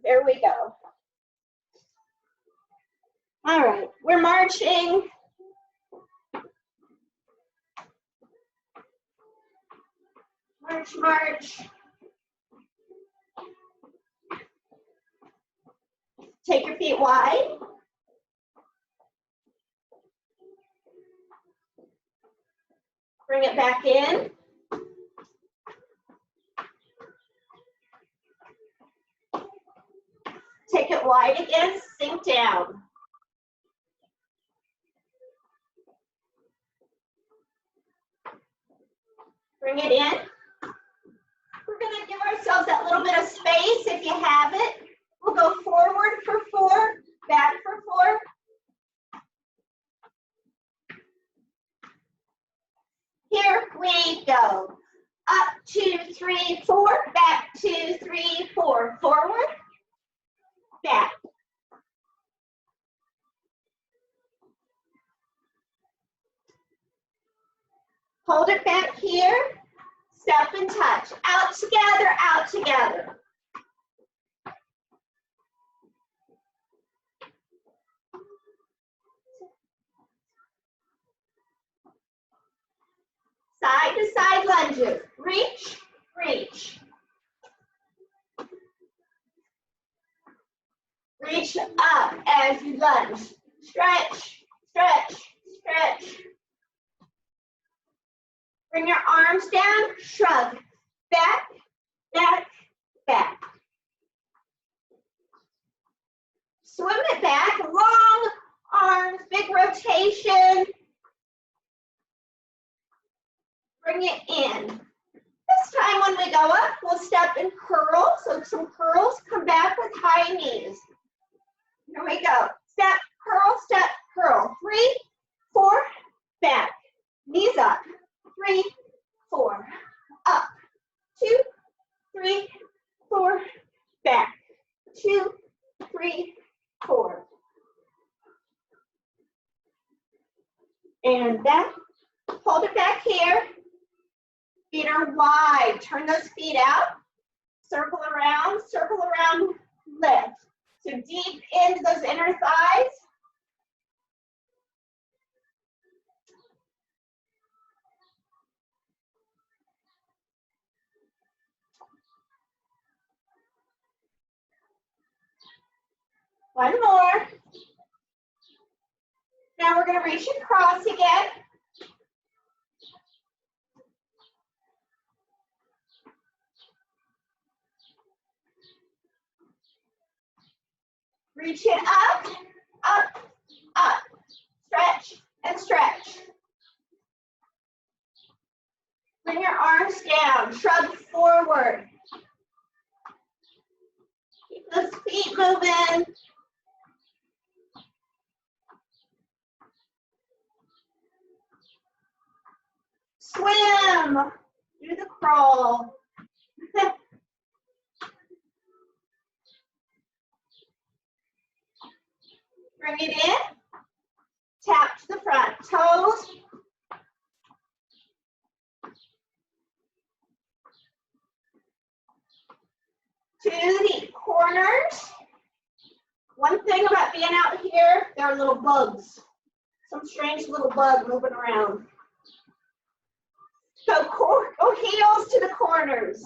There we go. All right, we're marching. March, march. Take your feet wide. Bring it back in. Take it wide again, sink down. Bring it in. We're going to give ourselves that little bit of space if you have it. We'll go forward for 4, back for 4. Here we go. Up, 2, 3, 4, back, 2, 3, 4. Forward, back. Hold it back here. Step and touch. Out together, out together. Side to side lunges. Reach, reach. Reach up as you lunge. Stretch, stretch, stretch. Bring your arms down, shrug. Back, back, back. Swim it back, long arms, big rotation. Bring it in. This time when we go up, we'll step and curl. So some curls, come back with high knees. Here we go. Step, curl. 3, 4, back. Knees up. 3, 4, up. 2, 3, 4, back. 2, 3, 4. And back. Hold it back here. Feet are wide. Turn those feet out. Circle around, lift. So deep into those inner thighs. One more. Now we're going to reach across again. Reach it up, up, up. Stretch and stretch. Bring your arms down, shrug forward. Keep those feet moving. Swim, do the crawl. Bring it in, tap to the front, toes. To the corners. One thing about being out here, there are little bugs. Some strange little bug moving around. So go heels to the corners.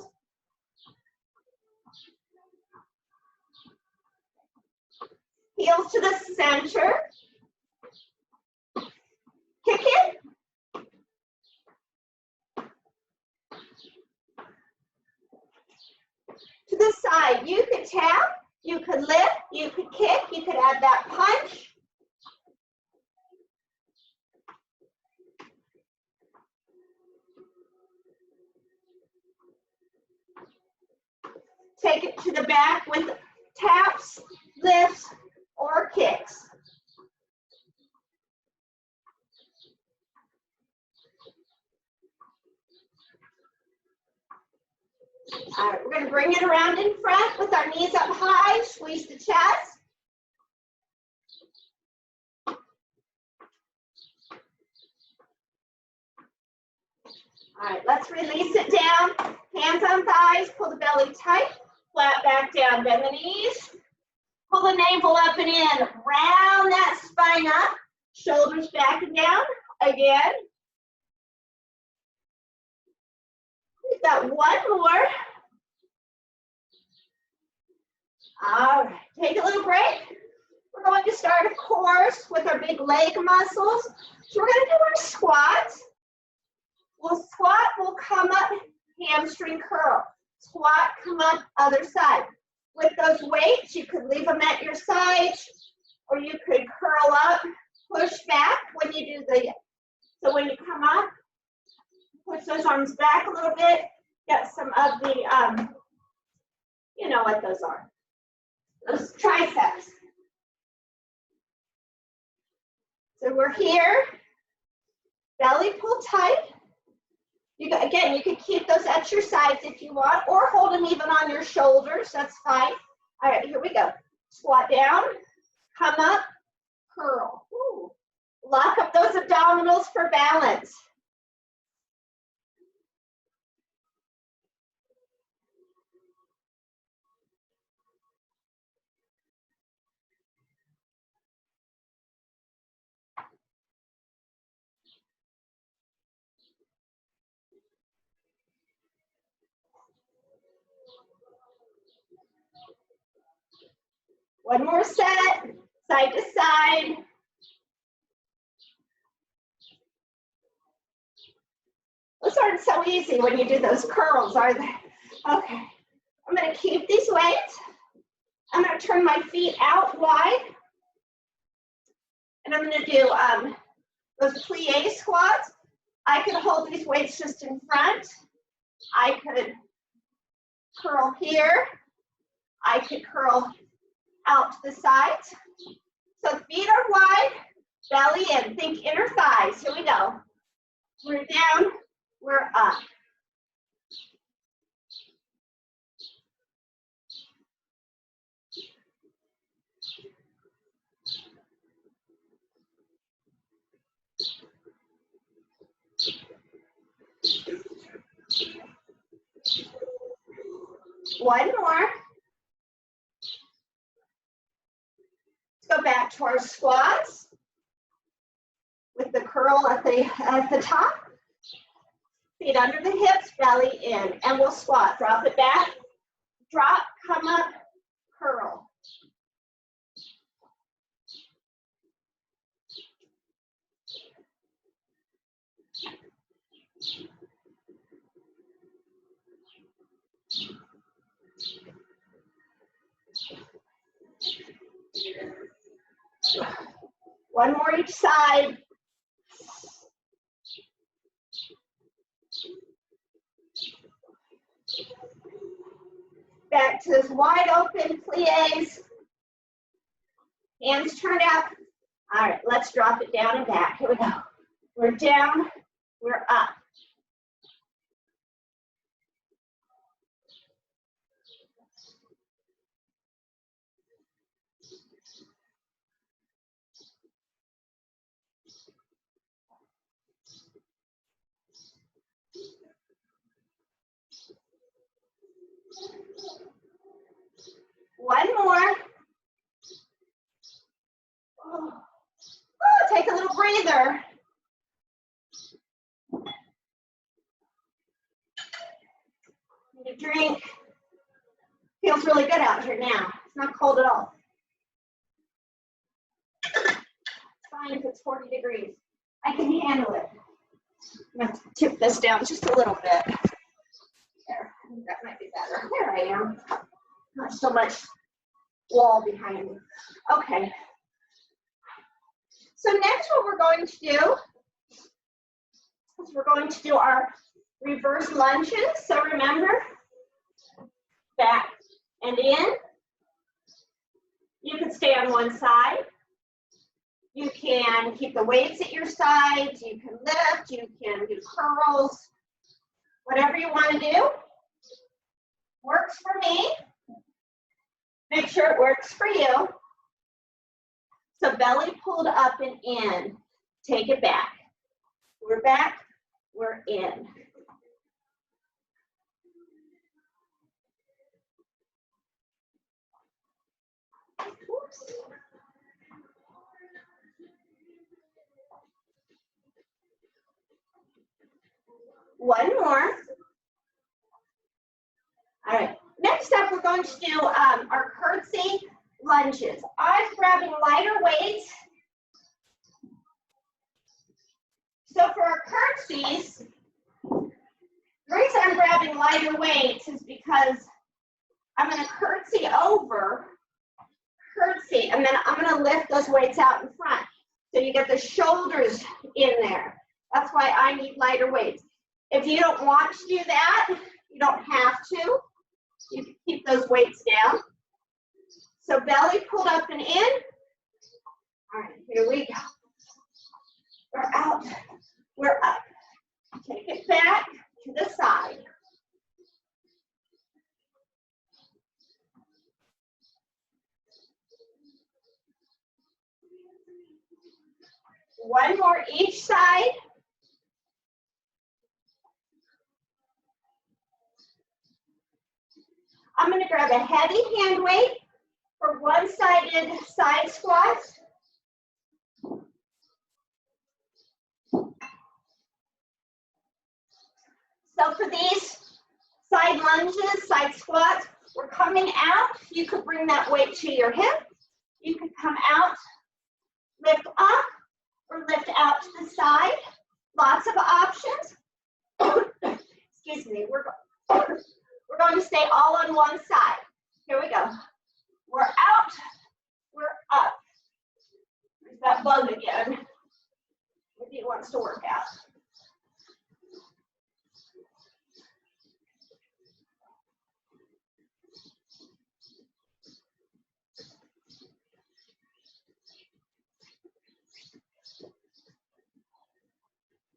Heels to the center. Kick it. To the side. You could tap, you could lift, you could kick, you could add that punch. Take it to the back with taps, lifts, or kicks. All right, we're going to bring it around in front with our knees up high, squeeze the chest. All right, let's release it down. Hands on thighs, pull the belly tight. Flat back down, bend the knees. Pull the navel up and in. Round that spine up. Shoulders back and down. Again. We've got one more. All right, take a little break. We're going to start, of course, with our big leg muscles. So we're going to do our squats. We'll squat, we'll come up, hamstring curl. Squat, come up, other side. With those weights, you could leave them at your sides, or you could curl up, push back when you do the, so when you come up, push those arms back a little bit, get some of the, you know what those are, those triceps. So we're here, belly pull tight. Again, you could keep those at your sides if you want, or hold them even on your shoulders, that's fine. All right, here we go. Squat down, come up, curl. Ooh. Lock up those abdominals for balance. One more set, side to side. Those aren't so easy when you do those curls, are they? Okay, I'm gonna keep these weights. I'm gonna turn my feet out wide. And I'm gonna do those plie squats. I could hold these weights just in front. I could curl here. I could curl out to the sides. So feet are wide, belly in. Think inner thighs. Here we go. We're down, we're up. One more. Let's go back to our squats with the curl at the top. Feet under the hips, belly in, and we'll squat. Drop it back, drop, come up, curl. One more each side. Back to this wide open plies. Hands turned out. All right, let's drop it down and back. Here we go. We're down, we're up. One more. Oh, take a little breather. Need a drink. Feels really good out here now. It's not cold at all. It's fine if it's 40 degrees. I can handle it. I'm going to tip this down just a little bit. There, I think that might be better. There I am. Not so much wall behind me. Okay. So next what we're going to do is we're going to do our reverse lunges. So remember, back and in. You can stay on one side. You can keep the weights at your sides. You can lift. You can do curls. Whatever you want to do. Works for me. Make sure it works for you. So belly pulled up and in. Take it back. We're back. We're in. One more. All right. Next up, we're going to do our curtsy lunges. I'm grabbing lighter weights. So for our curtsies, the reason I'm grabbing lighter weights is because I'm going to curtsy over, curtsy, and then I'm going to lift those weights out in front. So you get the shoulders in there. That's why I need lighter weights. If you don't want to do that, you don't have to. You can keep those weights down. So belly pulled up and in. All right, here we go. We're out, we're up. Take it back to the side. One more each side. I'm going to grab a heavy hand weight for one-sided side squats. So for these side lunges, side squats, we're coming out. You could bring that weight to your hip. You could come out, lift up, or lift out to the side. Lots of options. Excuse me. We're going to stay all on one side. Here we go. We're out. We're up. There's that bug again. Maybe he wants to work out.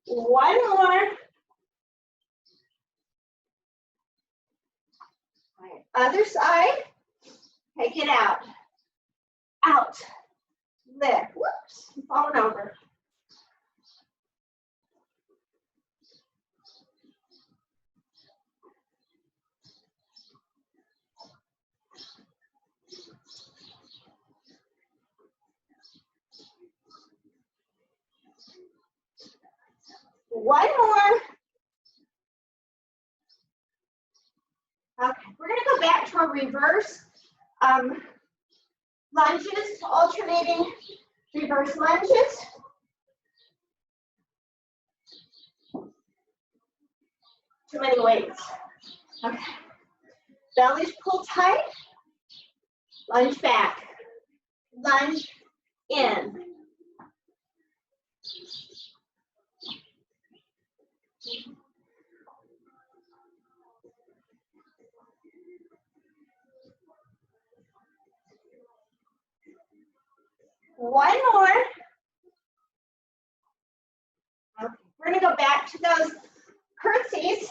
One more. All right, other side. Take it out. Out. Lift. Whoops, I'm falling over. One more. Okay, we're going to go back to our reverse lunges, alternating reverse lunges. Too many weights. Okay. Belly's pulled tight. Lunge back. Lunge in. One more. Okay. We're going to go back to those curtsies.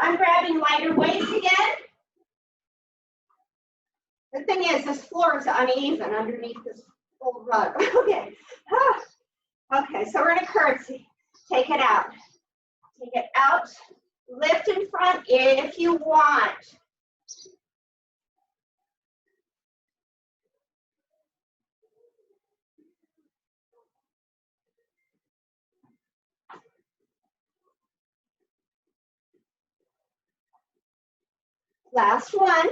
I'm grabbing lighter weights again. The thing is, this floor is uneven underneath this old rug. Okay. Okay, so we're going to curtsy. Take it out. Take it out. Lift in front if you want. Last one.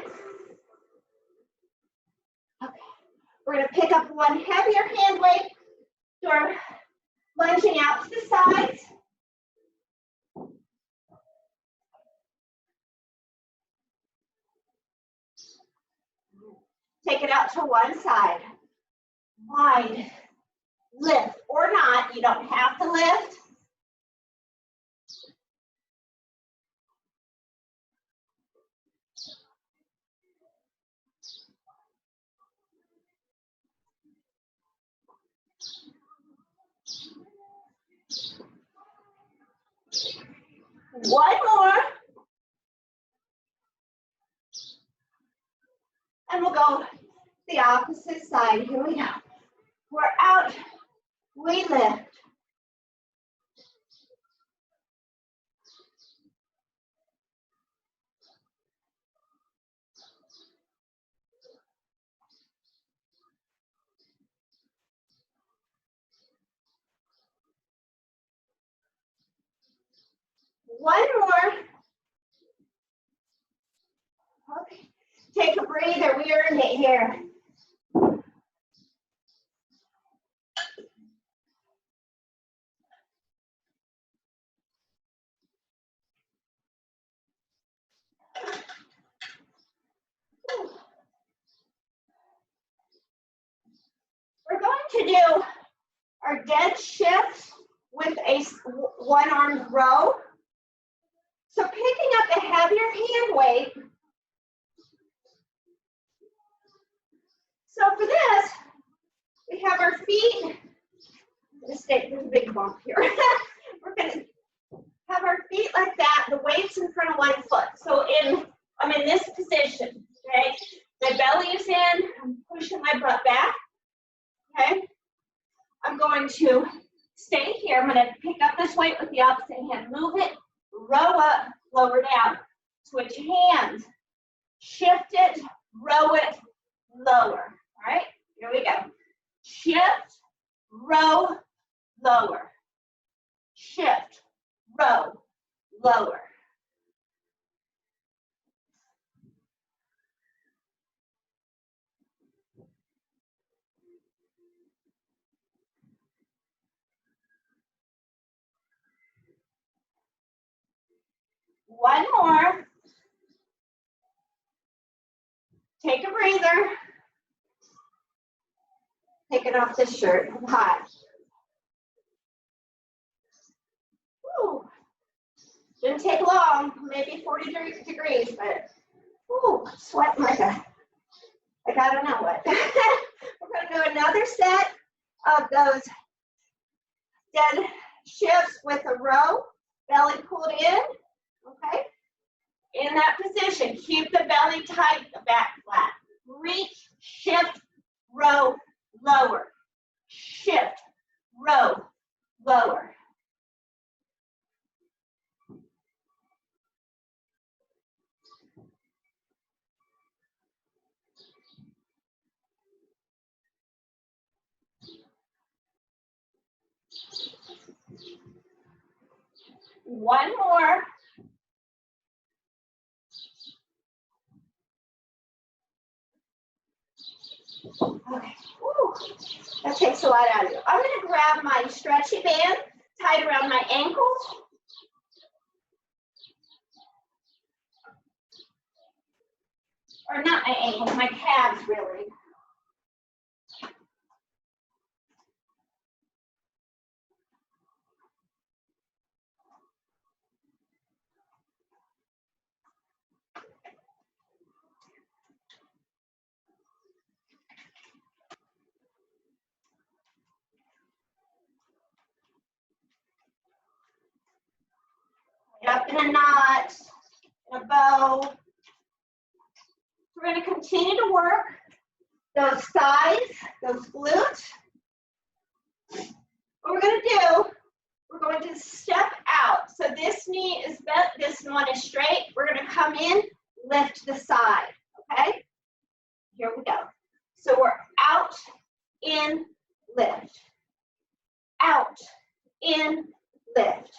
Okay. We're going to pick up one heavier hand weight. So we're lunging out to the sides. Take it out to one side. Wide. Lift or not. You don't have to lift. One more. And we'll go the opposite side. Here we go. We're out. We lift. One more. Okay. Take a breather. We earned it here. We're going to do our dead shift with a one-armed row. So picking up a heavier hand weight. So for this, we have our feet. There's a big bump here. We're going to have our feet like that, the weight's in front of one foot. So I'm in this position, okay? My belly is in, I'm pushing my butt back, okay? I'm going to stay here. I'm going to pick up this weight with the opposite hand. Move it, row up, lower down. Switch hands. Shift it, row it, lower. All right, here we go. Shift, row, lower. Shift, row, lower. One more. Take a breather. Taking off this shirt. I'm hot. Whew. Didn't take long, maybe 40 degrees, but ooh, sweating like I don't know what. We're going to do another set of those dead shifts with a row, belly pulled in, okay? In that position, keep the belly tight, the back flat. Reach, shift, row, lower. Shift, row, lower. One more. Okay. Woo. That takes a lot out of you. I'm going to grab my stretchy band, tie it around my ankles. Or not my ankles, my calves, really. Up in a knot, in a bow. We're going to continue to work those thighs, those glutes. What we're going to do, we're going to step out. So this knee is bent, this one is straight. We're going to come in, lift the side, okay? Here we go. So we're out, in, lift. Out, in, lift.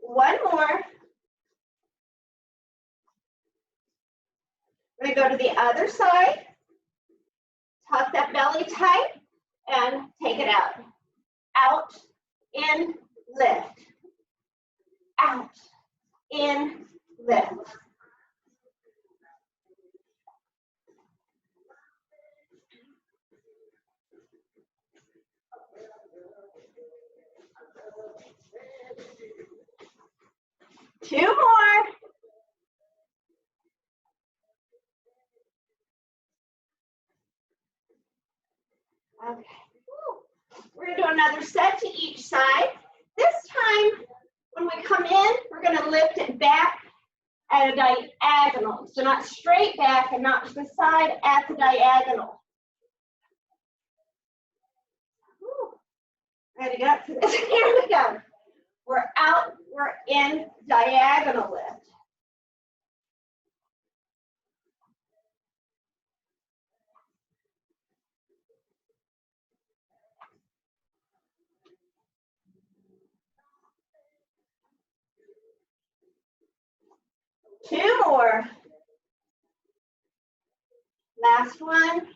One more. We're going to go to the other side. Tuck that belly tight and take it out. Out, in, lift. Out, in, lift. Two more. Okay. We're going to do another set to each side. This time, when we come in, we're going to lift it back at a diagonal. So not straight back and not to the side, at the diagonal. Whew. I got to get up to this. Here we go. We're out, we're in diagonal lift. Two more. Last one.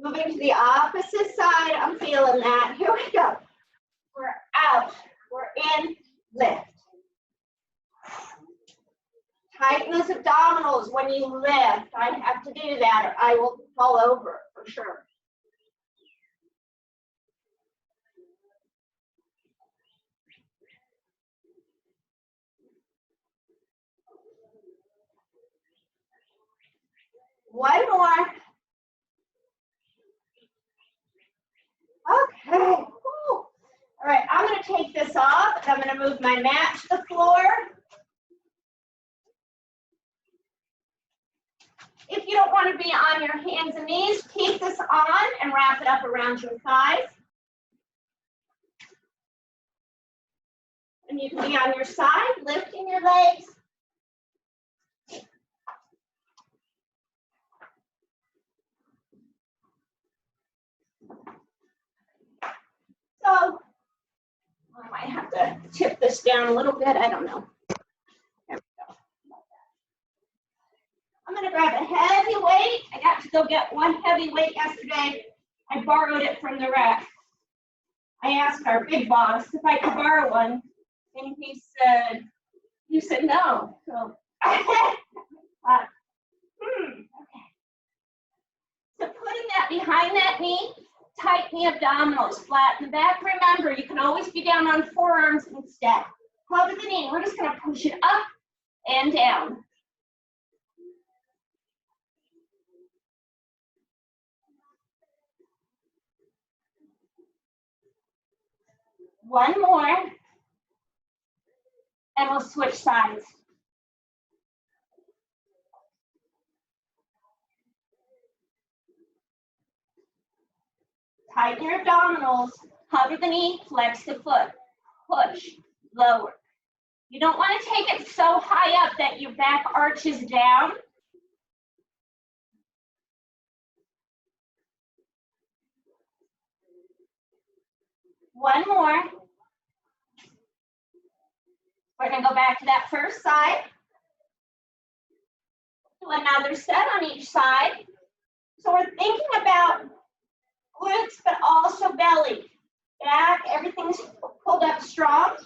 Moving to the opposite side, I'm feeling that. Here we go. We're out, we're in, lift. Tighten those abdominals when you lift. I have to do that or I will fall over for sure. One more. Okay. Woo. All right, I'm going to take this off. I'm going to move my mat to the floor. If you don't want to be on your hands and knees, keep this on and wrap it up around your thighs. And you can be on your side, lifting your legs. So I might have to tip this down a little bit. I don't know. There we go. I'm going to grab a heavy weight. I got to go get one heavy weight yesterday. I borrowed it from the rack. I asked our big boss if I could borrow one, and he said no. So, okay. So putting that behind that knee, tighten the abdominals, flatten the back. Remember, you can always be down on forearms instead. Cover the knee. We're just going to push it up and down. One more, and we'll switch sides. Tighten your abdominals, cover the knee, flex the foot, push, lower. You don't want to take it so high up that your back arches down. One more. We're going to go back to that first side. Do another set on each side. So we're thinking about glutes, but also belly. Back, everything's pulled up strong.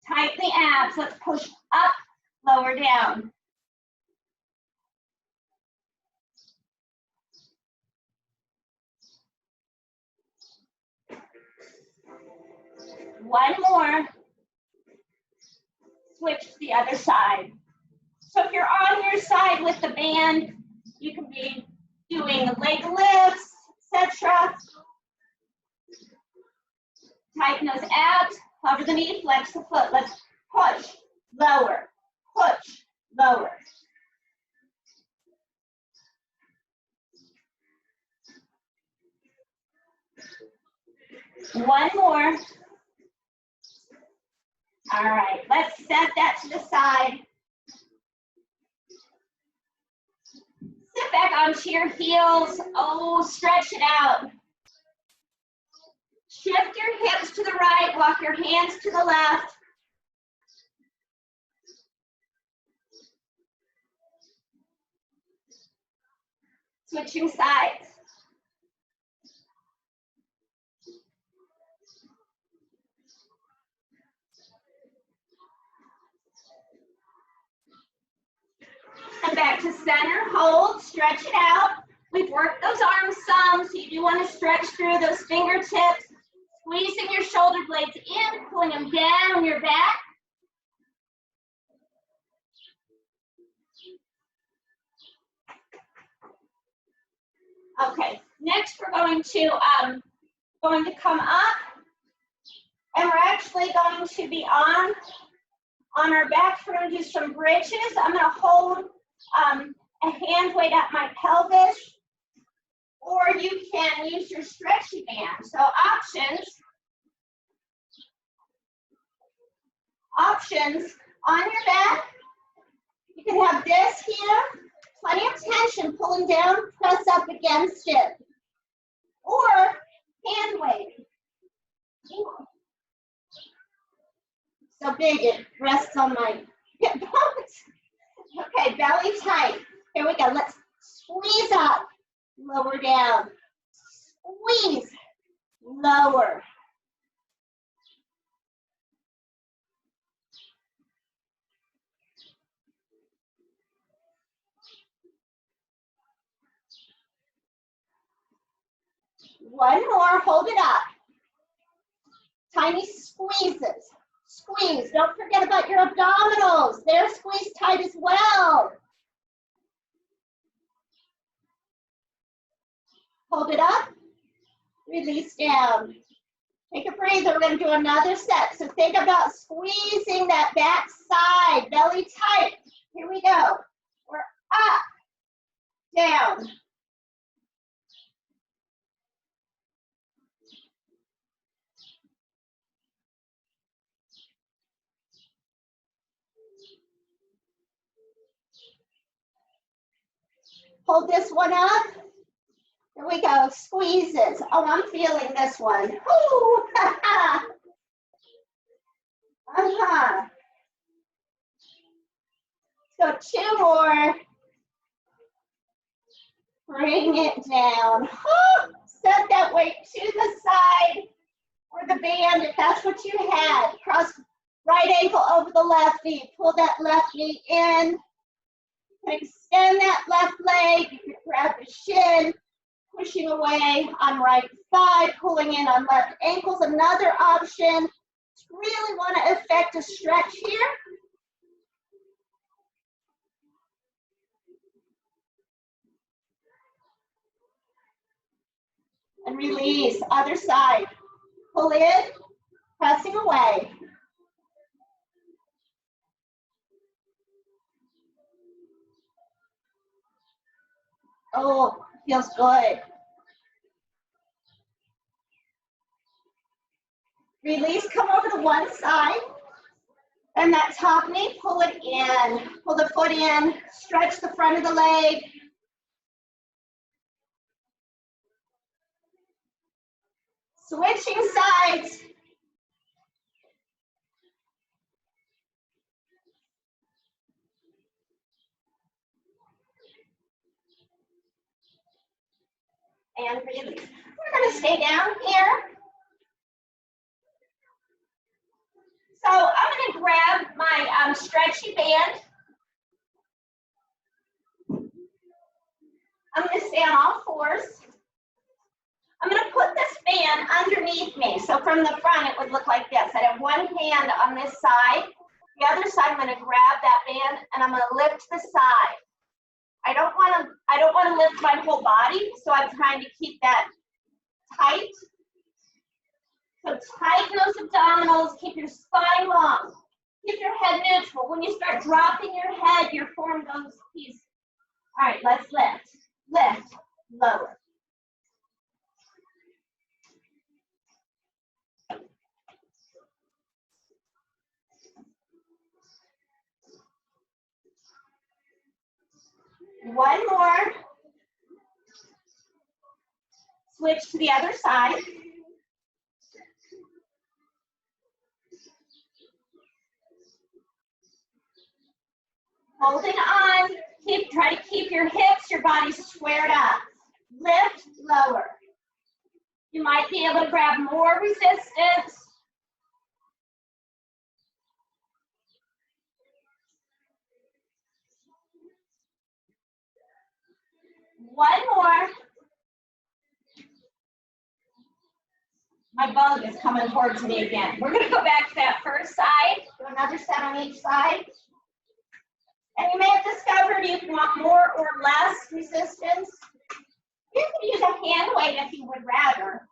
Tighten the abs. Let's push up, lower down. One more. Switch to the other side. So if you're on your side with the band, you can be doing leg lifts, etc. Tighten those abs, cover the knee, flex the foot. Let's push, lower, push, lower. One more. All right, let's set that to the side. Sit back onto your heels. Oh, stretch it out. Shift your hips to the right, walk your hands to the left. Switching sides. And back to center, hold, stretch it out. We've worked those arms some, so you do want to stretch through those fingertips, squeezing your shoulder blades in, pulling them down your back. Okay, next we're going to come up, and we're actually going to be on our backs. We're going to do some bridges. I'm going to hold a hand weight at my pelvis, or you can use your stretchy band. So options, options on your back. You can have this here, plenty of tension, pulling down, press up against it. Or hand wave. So big it rests on my hip bones. Okay, belly tight. Here we go. Let's squeeze up, lower down. Squeeze, lower. One more, hold it up. Tiny squeezes. Squeeze. Don't forget about your abdominals. They're squeezed tight as well. Hold it up. Release down. Take a breather. We're going to do another set. So think about squeezing that back side, belly tight. Here we go. We're up, down. Hold this one up. Here we go. Squeezes. Oh, I'm feeling this one. Ooh, So 2 more. Bring it down. Set that weight to the side or the band if that's what you had. Cross right ankle over the left knee. Pull that left knee in. You can extend that left leg. You can grab the shin. Pushing away on right thigh. Pulling in on left ankles. Another option. Really want to affect a stretch here. And release, other side. Pull in, pressing away. Oh, feels good. Release, come over to one side. And that top knee, pull it in. Pull the foot in, stretch the front of the leg. Switching sides. And release. We're going to stay down here. So I'm going to grab my stretchy band. I'm going to stay on all fours. I'm going to put this band underneath me. So from the front, it would look like this. I have one hand on this side. The other side, I'm going to grab that band and I'm going to lift the side. I don't want to lift my whole body, so I'm trying to keep that tight. So tighten those abdominals, keep your spine long. Keep your head neutral. When you start dropping your head, your form goes easy. All right, let's lift. Lift, lower. One more. Switch to the other side. Holding on. Try to keep your hips, your body squared up. Lift, lower. You might be able to grab more resistance. One more. My bug is coming towards me again. We're going to go back to that first side. Do another set on each side. And you may have discovered you can want more or less resistance. You can use a hand weight if you would rather.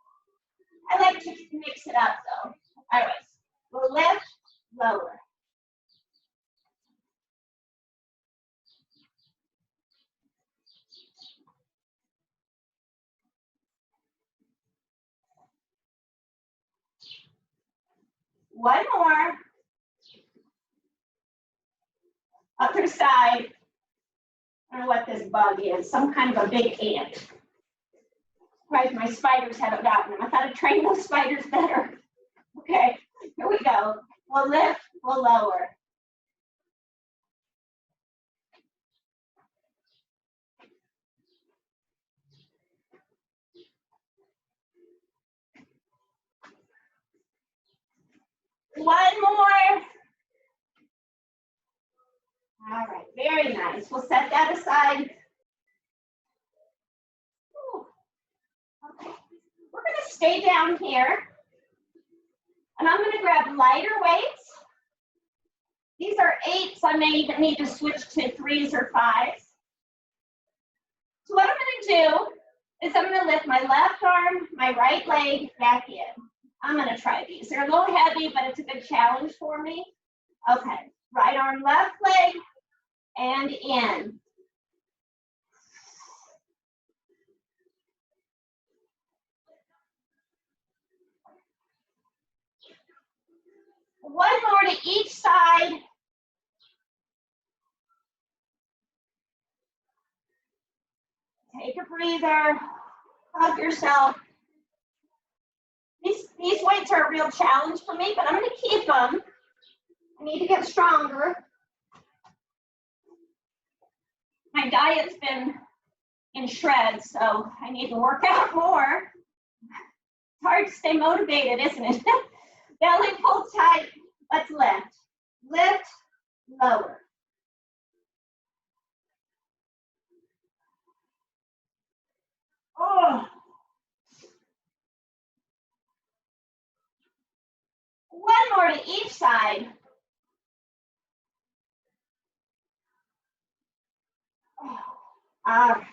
I like to mix it up though. Anyways, we'll lift, lower. One more. Other side. I don't know what this bug is. Some kind of a big ant. Surprised my spiders haven't gotten them. I thought I'd train those spiders better. Okay, here we go. We'll lift, we'll lower. One more. All right, very nice. We'll set that aside. Ooh. Okay, we're going to stay down here. And I'm going to grab lighter weights. These are 8s. I may even need to switch to 3s or 5s. So what I'm going to do is I'm going to lift my left arm, my right leg back in. I'm going to try these. They're a little heavy, but it's a good challenge for me. Okay, right arm, left leg, and in. One more to each side. Take a breather, hug yourself. These weights are a real challenge for me, but I'm going to keep them. I need to get stronger. My diet's been in shreds, so I need to work out more. It's hard to stay motivated, isn't it? Belly pulled tight. Let's lift. Lift, lower. Oh. One more to each side. All right.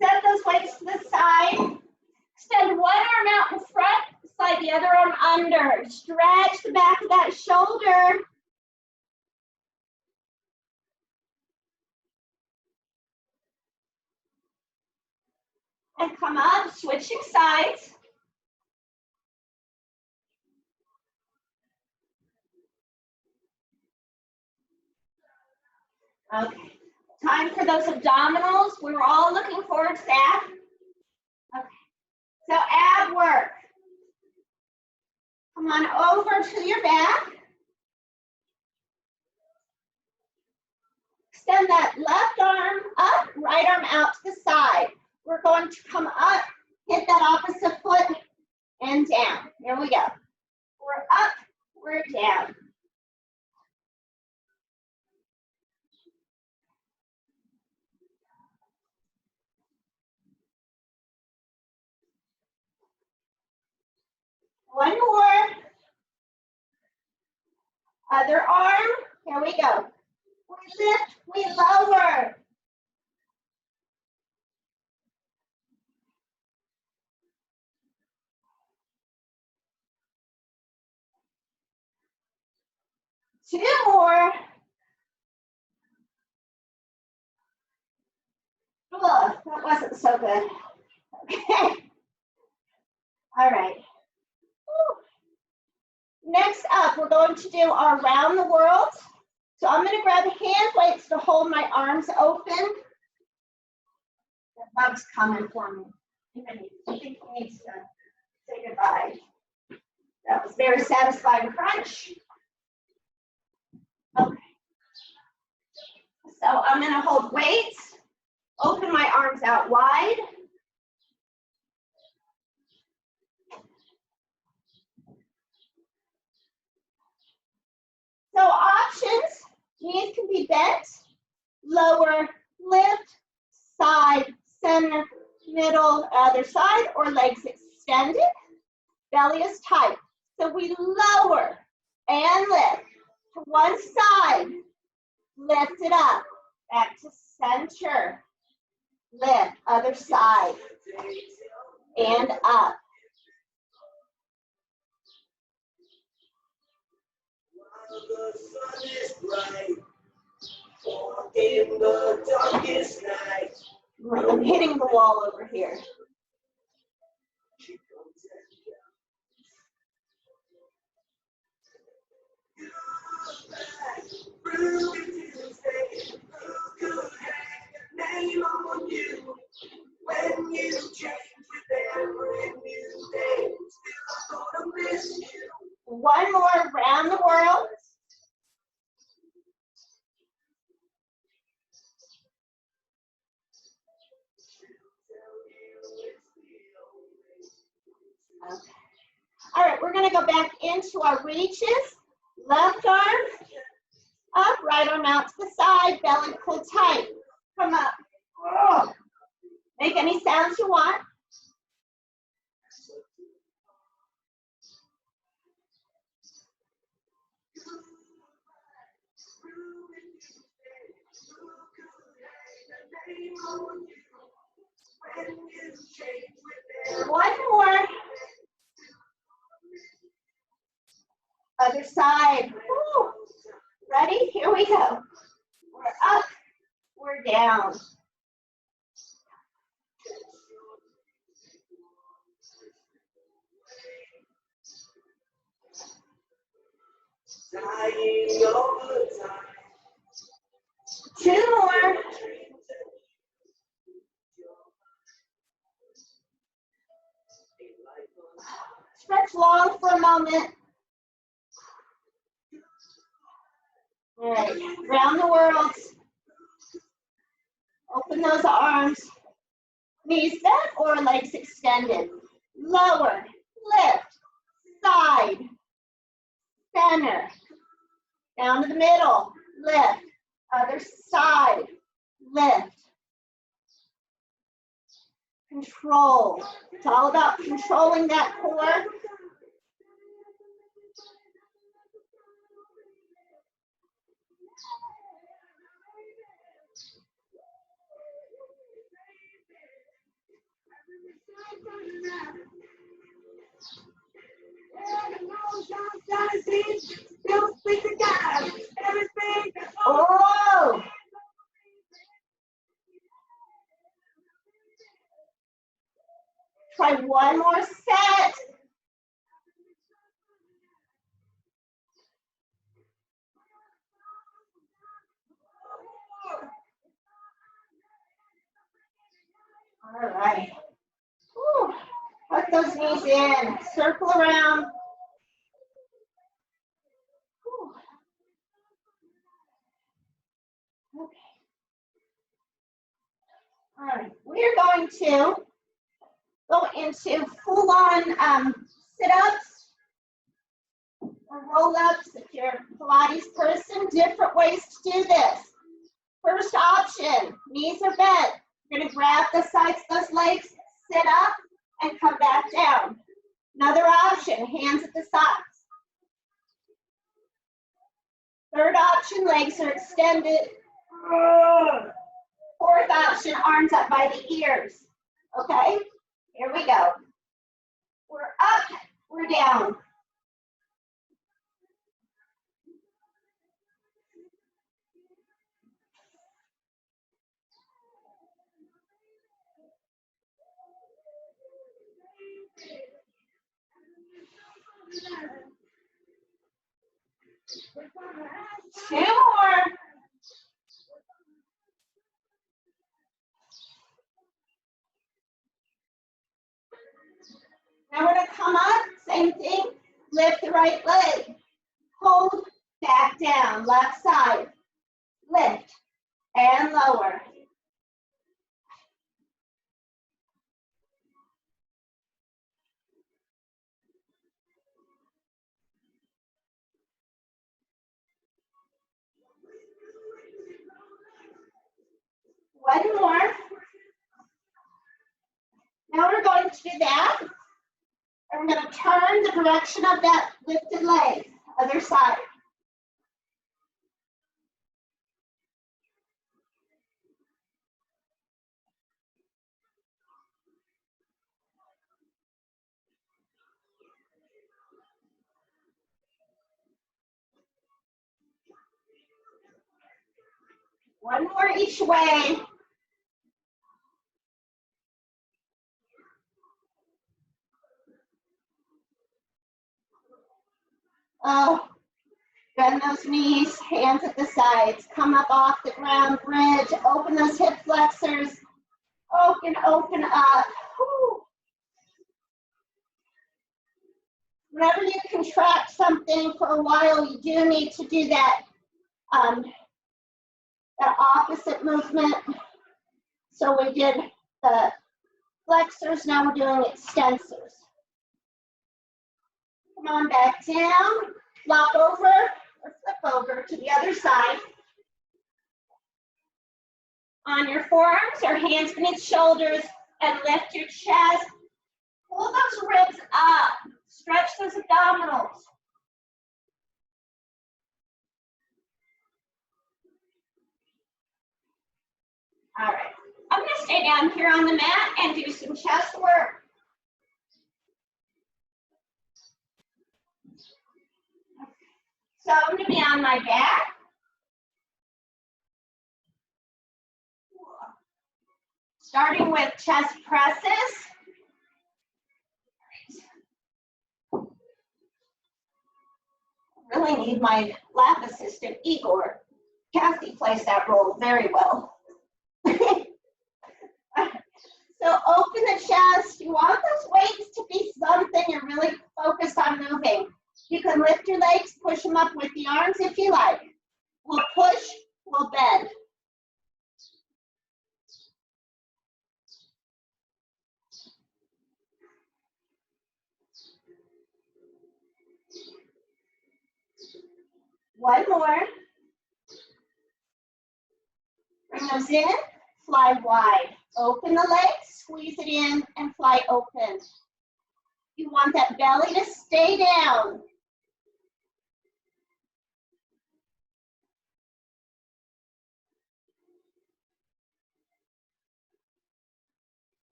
Set those weights to the side. Extend one arm out in front, slide the other arm under. Stretch the back of that shoulder. And come up, switching sides. Okay, time for those abdominals. We were all looking forward to that. Okay, so ab work. Come on over to your back. Extend that left arm up, right arm out to the side. We're going to come up, hit that opposite foot, and down. Here we go. We're up, we're down. One more. Other arm. Here we go. We lift, we lower. Two more. Ugh, that wasn't so good. Okay. All right. Woo. Next up, we're going to do our round the world. So I'm going to grab hand weights to hold my arms open. The bug's coming for me. I think he needs to say goodbye. That was very satisfying crunch. Okay. So I'm going to hold weights, open my arms out wide. So options, knees can be bent, lower, lift, side, center, middle, other side, or legs extended. Belly is tight. So we lower and lift to one side, lift it up, back to center, lift, other side, and up. The sun is bright, in the darkest night. I'm hitting the wall over here. day. Who could hang a name on you when you change with every new day? Still I'm gonna miss you. One more around the world. Okay. All right, we're going to go back into our reaches. Left arm up, right arm out to the side, belly pull tight. Come up. Oh. Make any sounds you want. One more. Other side. Woo. Ready? Here we go. We're up, we're down. Dying all the time. Two more. Stretch long for a moment. All right, round the world. Open those arms. Knees bent or legs extended. Lower, lift, side, center. Down to the middle, lift. Other side, lift. Control. It's all about controlling that core. Oh! Try one more set. All right. Whew. Tuck those knees in. Circle around. Whew. Okay. All right. We're going to go into full-on sit-ups or roll-ups if you're a Pilates person. Different ways to do this. First option, knees are bent. You're going to grab the sides of those legs, sit up, and come back down. Another option, hands at the sides. Third option, legs are extended. Fourth option, arms up by the ears. Okay, here we go. We're up, we're down. Two more. Now we're going to come up, same thing, lift the right leg, hold, back down, left side, lift, and lower. One more. Now we're going to do that. And we're going to turn the direction of that lifted leg, other side. One more each way. Oh, Bend those knees, hands at the sides. Come up off the ground, bridge. Open those hip flexors. Open up. Whew. Whenever you contract something for a while, you do need to do that, that opposite movement. So we did the flexors, now we're doing extensors. Come on back down, flop over or flip over to the other side. On your forearms or hands beneath shoulders and lift your chest. Pull those ribs up, stretch those abdominals. All right, I'm gonna stay down here on the mat and do some chest work. So I'm gonna be on my back. Starting with chest presses. I really need my lap assistant, Igor. Kathy plays that role very well. So open the chest. You want those weights to be something you're really focused on moving. You can lift your legs, push them up with the arms if you like. We'll push, we'll bend. One more. Bring those in, fly wide. Open the legs, squeeze it in, and fly open. You want that belly to stay down.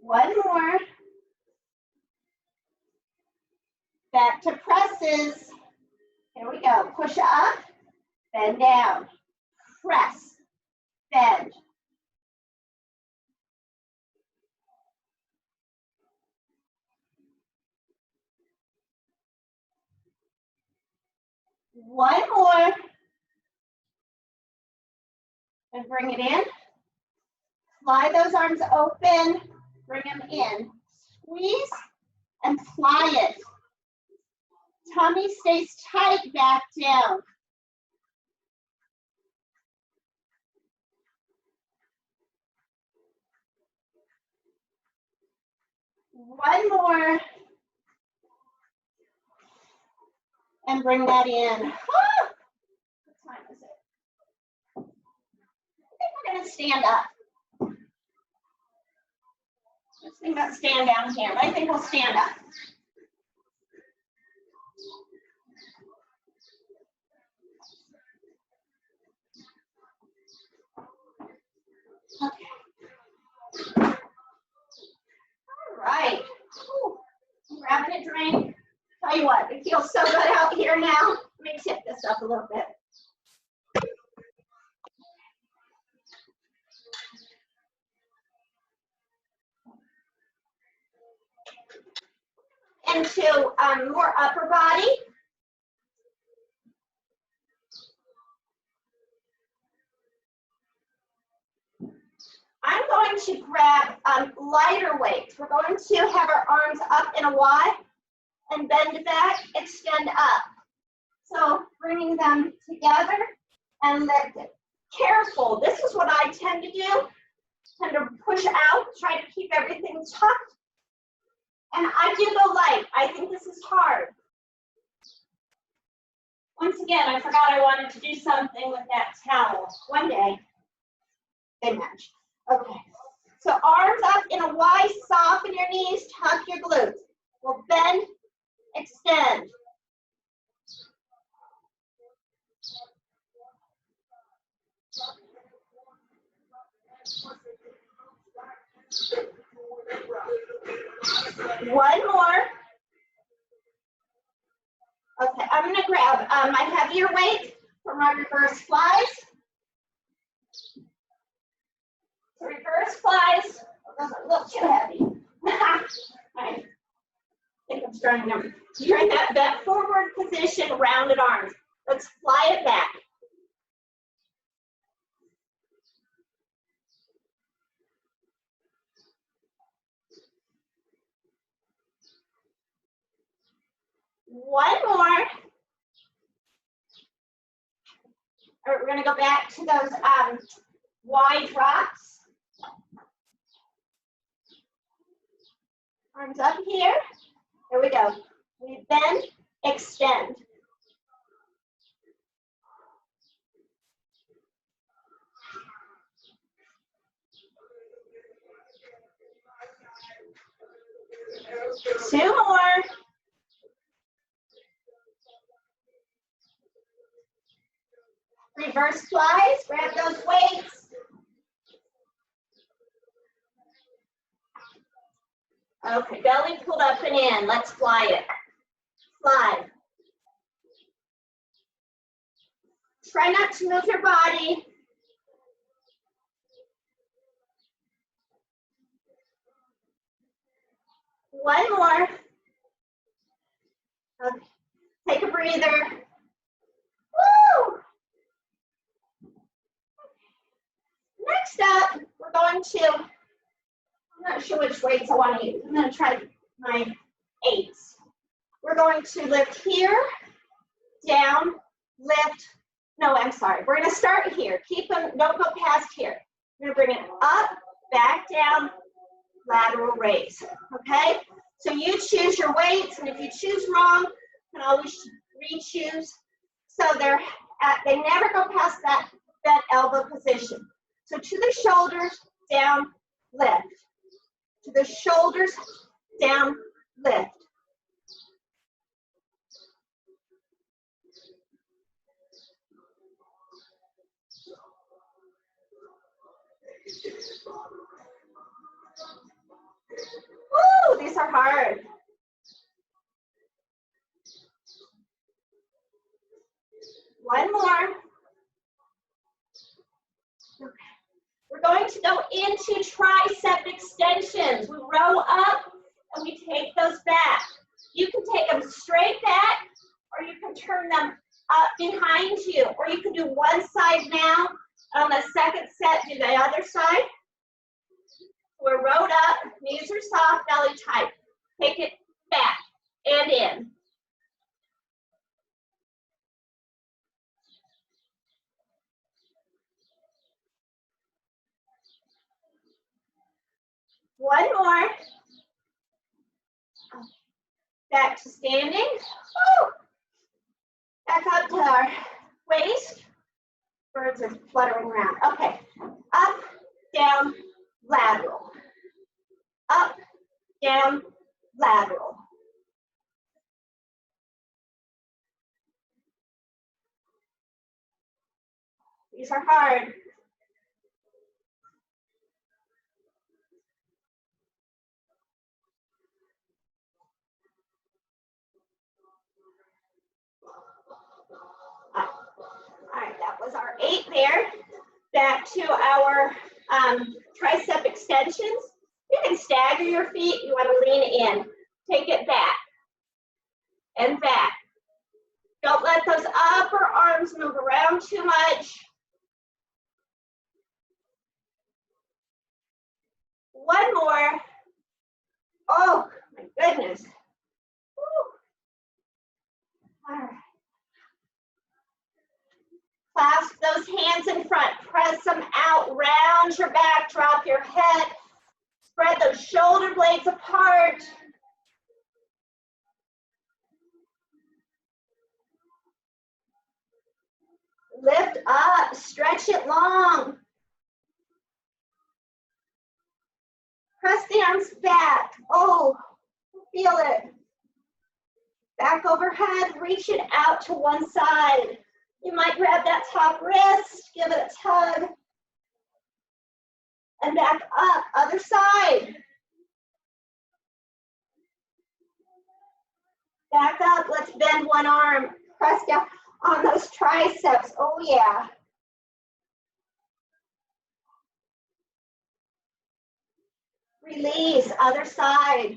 One more. Back to presses. Here we go. Push up, bend down, press, bend. One more. And bring it in. Fly those arms open. Bring them in. Squeeze and fly it. Tummy stays tight back down. One more. And bring that in. Ah! What time is it? I think we're going to stand up. Let's think about stand down here, but I think we'll stand up. Okay. All right. Ooh, I'm grabbing a drink. Tell you what, it feels so good out here now. Let me tip this up a little bit. Into more upper body. I'm going to grab lighter weights. We're going to have our arms up in a Y and bend back, extend up. So bringing them together and lift it. Careful, this is what I tend to do. Tend to push out, try to keep everything tucked. And I do go light. I think this is hard. Once again, I forgot I wanted to do something with that towel. One day, they match. Okay, so arms up in a Y, soften your knees, tuck your glutes. We'll bend, extend. One more. Okay, I'm going to grab my heavier weight for my reverse flies. So reverse flies, those are a little too heavy. I think I'm starting to. You're in that forward position, rounded arms. Let's fly it back. One more. We're going to go back to those wide drops. Arms up here. There we go. We bend, extend. Two more. Reverse flies, grab those weights. Okay, belly pulled up and in. Let's fly it. Fly. Try not to move your body. One more. Okay. Take a breather. Woo! Next up, we're going to, I'm not sure which weights I want to use. I'm going to try my 8s. We're going to lift here, down, lift. No, I'm sorry. We're going to start here. Keep them, don't go past here. We're going to bring it up, back, down, lateral raise. Okay? So you choose your weights, and if you choose wrong, you can always re-choose. So they never go past that elbow position. So to the shoulders, down, lift. To the shoulders, down, lift. Woo, these are hard. One more. Okay. We're going to go into tricep extensions. We row up and we take those back. You can take them straight back, or you can turn them up behind you, or you can do one side now. On the second set, do the other side. We're rowed up, knees are soft, belly tight. Take it back and in. One more. Back to standing. Woo. Back up to our waist. Birds are fluttering around. Okay. Up, down, lateral. Up, down, lateral. These are hard. All right, that was our 8 there. Back to our tricep extensions. You can stagger your feet. You want to lean in. Take it back and back. Don't let those upper arms move around too much. One more. Oh, my goodness. Woo. All right. Clasp those hands in front. Press them out. Round your back. Drop your head. Spread those shoulder blades apart. Lift up. Stretch it long. Press the arms back. Oh, feel it. Back overhead. Reach it out to one side. You might grab that top wrist. Give it a tug. And back up. Other side. Back up. Let's bend one arm. Press down on those triceps. Oh, yeah. Release. Other side.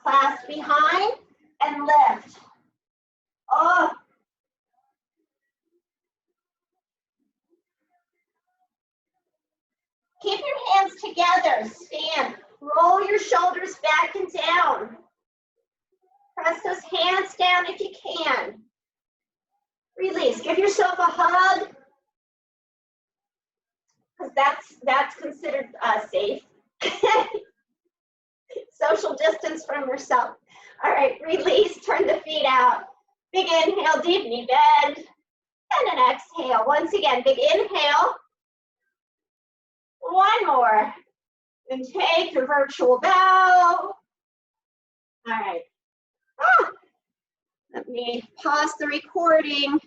Clasp behind and lift. Oh. Keep your hands together. Stand. Roll your shoulders back and down. Press those hands down if you can. Release. Give yourself a hug, because that's considered safe. Social distance from yourself. All right, release. Turn the feet out. Big inhale, deep knee bend, and an exhale. Once again, big inhale. One more. And take your virtual bow. All right. Let me pause the recording.